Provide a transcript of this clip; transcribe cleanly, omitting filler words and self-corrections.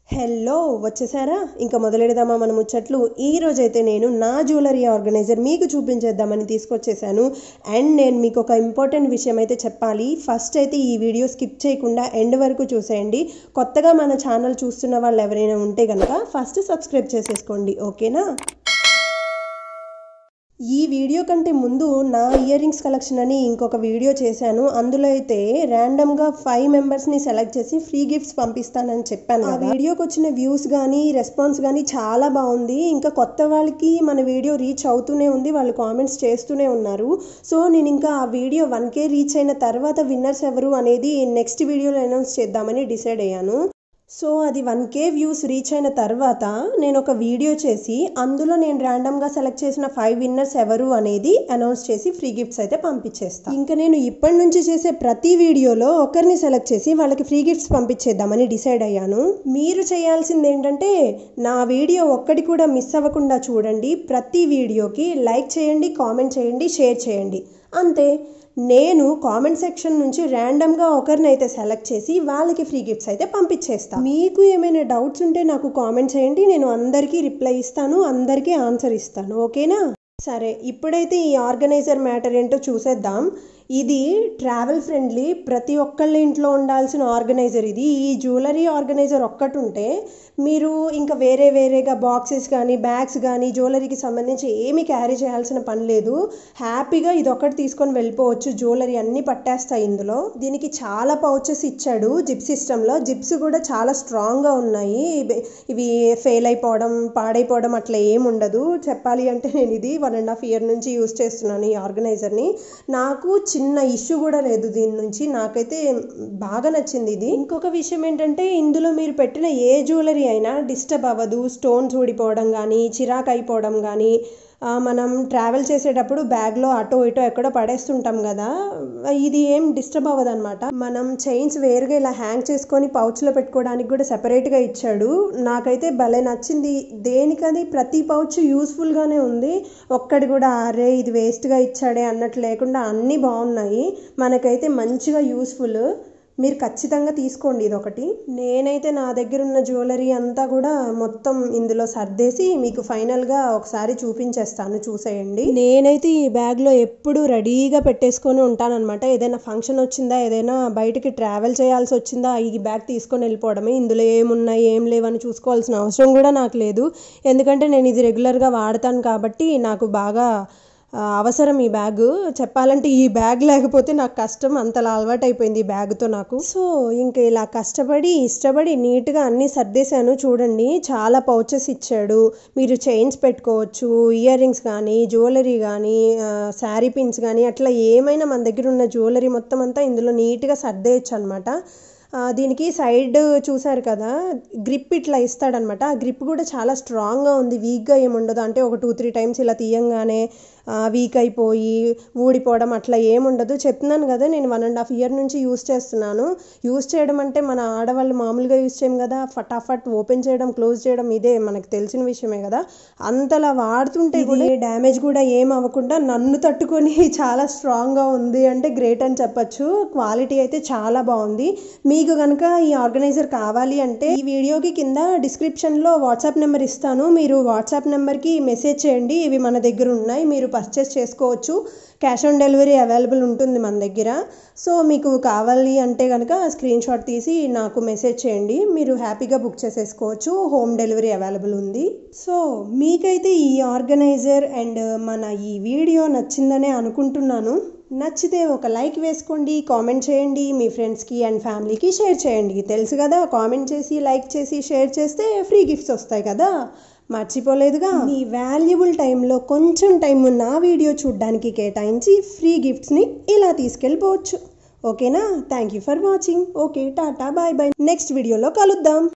Hello వచ్చేసారా ఇంకా మొదలెడదామా మన ముచ్చట్లు. ఈ రోజైతే నేను నా జ్యువెలరీ ఆర్గనైజర్ మీకు చూపించేద్దామని తీసుకొచ్చేసాను. అండ్ నేను మీకు ఒక ఇంపార్టెంట్ విషయం అయితే చెప్పాలి. ఫస్ట్ అయితే ఈ వీడియో స్కిప్ చేయకుండా ఎండ్ వరకు చూసేయండి. కొత్తగా మన ఛానల్ చూస్తున్న వాళ్ళు ఎవరైనా ఉంటే కనుక ఫస్ట్ సబ్స్క్రైబ్ చేసేసుకోండి, ఓకేనా. ఈ వీడియో కంటే ముందు నా ఇయర్ రింగ్స్ కలెక్షన్ అని ఇంకొక వీడియో చేశాను. అందులో అయితే ర్యాండమ్గా 5 మెంబర్స్ని సెలెక్ట్ చేసి ఫ్రీ గిఫ్ట్స్ పంపిస్తానని చెప్పాను. ఆ వీడియోకి వచ్చిన వ్యూస్ కానీ రెస్పాన్స్ కానీ చాలా బాగుంది. ఇంకా కొత్త వాళ్ళకి మన వీడియో రీచ్ అవుతూనే ఉంది, వాళ్ళు కామెంట్స్ చేస్తూనే ఉన్నారు. సో నేను ఇంకా ఆ వీడియో 1K రీచ్ అయిన తర్వాత విన్నర్స్ ఎవరు అనేది నెక్స్ట్ వీడియోలో అనౌన్స్ చేద్దామని డిసైడ్ అయ్యాను. సో అది 1K వ్యూస్ రీచ్ అయిన తర్వాత నేను ఒక వీడియో చేసి అందులో నేను ర్యాండమ్గా సెలెక్ట్ చేసిన 5 విన్నర్స్ ఎవరు అనేది అనౌన్స్ చేసి ఫ్రీ గిఫ్ట్స్ అయితే పంపించేస్తాను. ఇంకా నేను ఇప్పటి నుంచి చేసే ప్రతి వీడియోలో ఒకరిని సెలెక్ట్ చేసి వాళ్ళకి ఫ్రీ గిఫ్ట్స్ పంపించేద్దామని డిసైడ్ అయ్యాను. మీరు చేయాల్సింది ఏంటంటే నా వీడియో ఒక్కటి కూడా మిస్ అవ్వకుండా చూడండి. ప్రతి వీడియోకి లైక్ చేయండి, కామెంట్ చేయండి, షేర్ చేయండి, అంతే. నేను కామెంట్ సెక్షన్ నుంచి ర్యాండమ్గా ఒకరినైతే సెలెక్ట్ చేసి వాళ్ళకి ఫ్రీ గిఫ్ట్స్ అయితే పంపించేస్తాను. మీకు ఏమైనా డౌట్స్ ఉంటే నాకు కామెంట్ చేయండి, నేను అందరికీ రిప్లై ఇస్తాను, అందరికీ ఆన్సర్ ఇస్తాను, ఓకేనా. సరే, ఇప్పుడైతే ఈ ఆర్గనైజర్ మ్యాటర్ ఏంటో చూసేద్దాం. ఇది ట్రావెల్ ఫ్రెండ్లీ, ప్రతి ఒక్కళ్ళ ఇంట్లో ఉండాల్సిన ఆర్గనైజర్ ఇది. ఈ జ్యువెలరీ ఆర్గనైజర్ ఒక్కటి ఉంటే మీరు ఇంకా వేరేగా బాక్సెస్ కానీ బ్యాగ్స్ కానీ జ్యువెలరీకి సంబంధించి ఏమీ క్యారీ చేయాల్సిన పని లేదు. హ్యాపీగా ఇది ఒక్కటి తీసుకొని వెళ్ళిపోవచ్చు. జ్యువెలరీ అన్నీ పట్టేస్తాయి ఇందులో. దీనికి చాలా పౌచెస్ ఇచ్చాడు జిప్ సిస్టంలో. జిప్స్ కూడా చాలా స్ట్రాంగ్గా ఉన్నాయి. ఇవి ఫెయిల్ అయిపోవడం, పాడైపోవడం అట్లా ఏముండదు. చెప్పాలి అంటే నేను ఇది 1.5 year నుంచి యూజ్ చేస్తున్నాను ఈ ఆర్గనైజర్ని. నాకు చిన్న ఇష్యూ కూడా లేదు దీని నుంచి. నాకైతే బాగా నచ్చింది ఇది. ఇంకొక విషయం ఏంటంటే ఇందులో మీరు పెట్టిన ఏ జ్యువెలరీ అయినా డిస్టర్బ్ అవ్వదు. స్టోన్స్ ఊడిపోవడం కానీ, చిరాకు అయిపోవడం కానీ, మనం ట్రావెల్ చేసేటప్పుడు బ్యాగ్లో అటో ఇటో ఎక్కడో పడేస్తుంటాం కదా, ఇది ఏం డిస్టర్బ్ అవ్వదు అనమాట. మనం చైన్స్ వేరుగా ఇలా హ్యాంగ్ చేసుకొని పౌచ్లో పెట్టుకోవడానికి కూడా సెపరేట్గా ఇచ్చాడు. నాకైతే భలే నచ్చింది. దేనికది ప్రతి పౌచ్ యూస్ఫుల్గానే ఉంది. ఒక్కడి కూడా అరే ఇది వేస్ట్గా ఇచ్చాడే అన్నట్లు లేకుండా అన్నీ బాగున్నాయి. మనకైతే మంచిగా యూస్ఫుల్. మీరు ఖచ్చితంగా తీసుకోండి ఇది ఒకటి. నేనైతే నా దగ్గర ఉన్న జ్యువెలరీ అంతా కూడా మొత్తం ఇందులో సర్దేసి మీకు ఫైనల్గా ఒకసారి చూపించేస్తాను, చూసేయండి. నేనైతే ఈ బ్యాగ్లో ఎప్పుడు రెడీగా పెట్టేసుకొని ఉంటానన్నమాట. ఏదైనా ఫంక్షన్ వచ్చిందా, ఏదైనా బయటికి ట్రావెల్ చేయాల్సి వచ్చిందా, ఈ బ్యాగ్ తీసుకొని వెళ్ళిపోవడమే. ఇందులో ఏమున్నాయి ఏం లేవని చూసుకోవాల్సిన అవసరం కూడా నాకు లేదు. ఎందుకంటే నేను ఇది రెగ్యులర్గా వాడతాను కాబట్టి నాకు బాగా అవసరం ఈ బ్యాగ్. చెప్పాలంటే ఈ బ్యాగ్ లేకపోతే నాకు కష్టం, అంతలా అలవాటు అయిపోయింది ఈ బ్యాగ్తో నాకు. సో ఇంకా ఇలా కష్టపడి ఇష్టపడి నీట్గా అన్నీ సర్దేశాను. చూడండి, చాలా పౌచెస్ ఇచ్చాడు. మీరు చైన్స్ పెట్టుకోవచ్చు, ఇయర్ రింగ్స్ కానీ, జ్యువెలరీ కానీ, శారీ పిన్స్ కానీ, అట్లా ఏమైనా మన దగ్గర ఉన్న జ్యువెలరీ మొత్తం అంతా ఇందులో నీట్గా సర్దేయచ్చు అనమాట. దీనికి సైడ్ చూసారు కదా, గ్రిప్ ఇట్లా ఇస్తాడనమాట. ఆ గ్రిప్ కూడా చాలా స్ట్రాంగ్గా ఉంది, వీక్గా ఏముండదు. అంటే ఒక 2-3 టైమ్స్ ఇలా తీయంగానే వీక్ అయిపోయి ఊడిపోవడం అట్లా ఏముండదు. చెప్తున్నాను కదా, నేను 1.5 year నుంచి యూస్ చేస్తున్నాను. యూస్ చేయడం అంటే మన ఆడవాళ్ళు మామూలుగా యూస్ చేయం కదా, ఫటాఫట్ ఓపెన్ చేయడం క్లోజ్ చేయడం ఇదే మనకు తెలిసిన విషయమే కదా. అంతలా వాడుతుంటే కూడా డ్యామేజ్ కూడా ఏం అవ్వకుండా నన్ను తట్టుకొని చాలా స్ట్రాంగ్గా ఉంది అంటే గ్రేట్ అని చెప్పచ్చు. క్వాలిటీ అయితే చాలా బాగుంది. మీకు కనుక ఈ ఆర్గనైజర్ కావాలి అంటే ఈ వీడియోకి కింద డిస్క్రిప్షన్లో వాట్సాప్ నెంబర్ ఇస్తాను. మీరు వాట్సాప్ నెంబర్కి మెసేజ్ చేయండి. ఇవి మన దగ్గర ఉన్నాయి, మీరు పర్చేస్ చేసుకోవచ్చు. క్యాష్ ఆన్ డెలివరీ అవైలబుల్ ఉంటుంది మన దగ్గర. సో మీకు కావాలి అంటే కనుక స్క్రీన్ షాట్ తీసి నాకు మెసేజ్ చేయండి, మీరు హ్యాపీగా బుక్ చేసేసుకోవచ్చు. హోమ్ డెలివరీ అవైలబుల్ ఉంది. సో మీకైతే ఈ ఆర్గనైజర్ అండ్ మన ఈ వీడియో నచ్చిందనే అనుకుంటున్నాను. నచ్చితే ఒక లైక్ వేసుకోండి, కామెంట్ చేయండి, మీ ఫ్రెండ్స్కి అండ్ ఫ్యామిలీకి షేర్ చేయండి. తెలుసు కదా, కామెంట్ చేసి లైక్ చేసి షేర్ చేస్తే ఫ్రీ గిఫ్ట్స్ వస్తాయి కదా, మర్చిపోలేదుగా. మీ వాల్యుబుల్ టైంలో కొంచెం టైం నా వీడియో చూడడానికి కేటాయించి ఫ్రీ గిఫ్ట్స్ని ఇలా తీసుకెళ్ళిపోవచ్చు, ఓకేనా. Thank you for watching. Okay, టాటా, బాయ్ బాయ్. నెక్స్ట్ వీడియోలో కలుద్దాం.